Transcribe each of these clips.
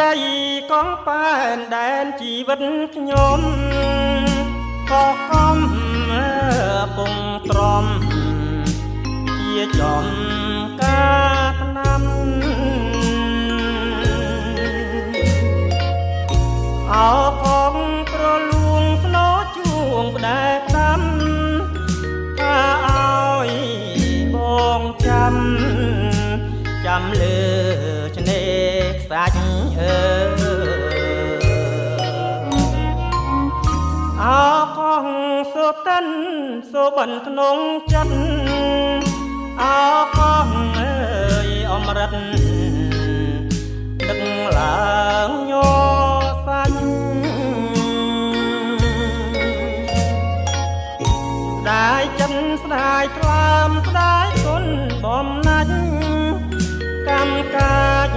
រីកងប៉ែនដែនជីវិតខ្ញុំក៏កំពងទ្រាំជាចំការឆ្នាំអោផងប្រលួងស្នោជួងផ្ដែតាមថាឲ្យបងចាំលើឆ្នេរខ្សាច់អោកងសូតិនសូបិនក្នុងចិត្តអោកងអើយអមរិតដឹកឡើងញ័រសាច់ស្ដាយចិនស្ដាយថ្លើមស្ដាយគុណបំណាច់កម្មកាច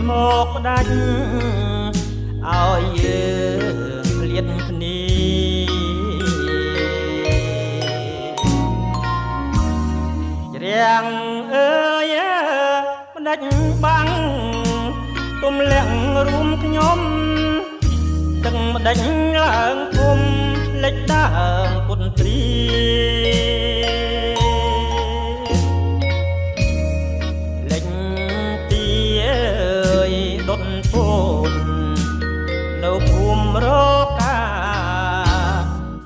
មកផ្ដាច់ឲ្យយើងឃ្លាតគ្នាច្រៀងអើយផ្ដាច់បាំងទុំលាក់រួមខ្ញុំទឹកម្ដេចឡើងភូមិលេចដើមពុនទ្រីលេចទីអើយដុតពូននៅភូមិរកា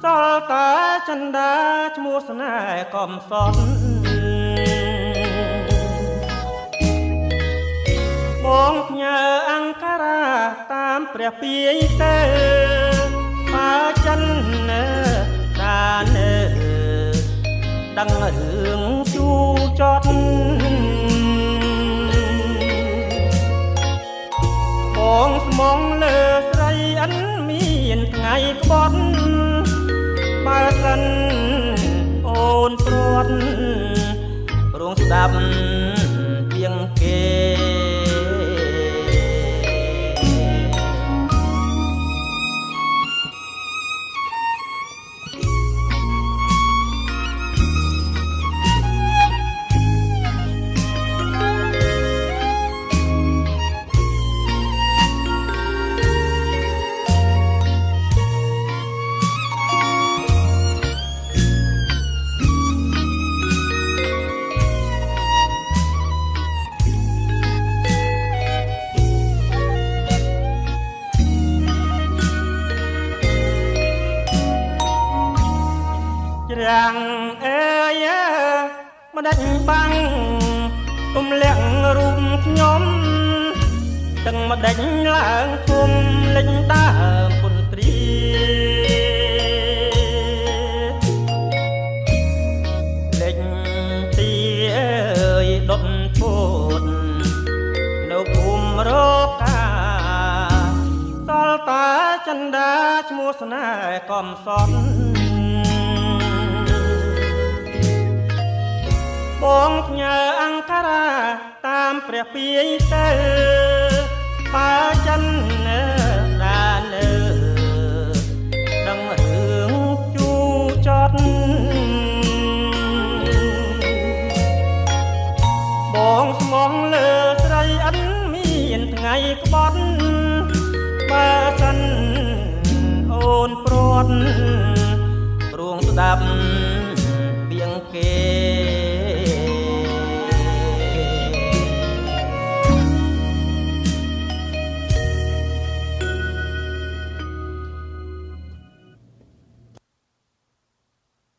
សល់តែចិន្តាឈ្មោះស្នេហ៍កំសត់បងផ្ញើអង្គរាតាមព្រះពាយទៅបើចិនដានដឹងរឿងជូចត់បងស្មងលើស្រីអិនមានថ្ងៃក្បត់បើសិនអូនព្រាត់រងស្ដាប់ពីងគេរាំងអើយម្ដេចបាំងទុំលាក់រូបខ្ញុំទាំងម្ដេចឡើងធំលេចដើមពុនទ្រីលេចទីអើយដុតពូននៅភូមិរកាសល់តែចិន្តាឈ្មោះស្នេហ៍កំសត់បងផ្ញើអង្គរាតាមព្រះពាយទៅបើចិនដានដឹងរឿងជូចត់បងស្មងលើស្រីអិនមានថ្ងៃក្បត់បើសិនអូនព្រាត់រួងស្ដាប់ពីងគេ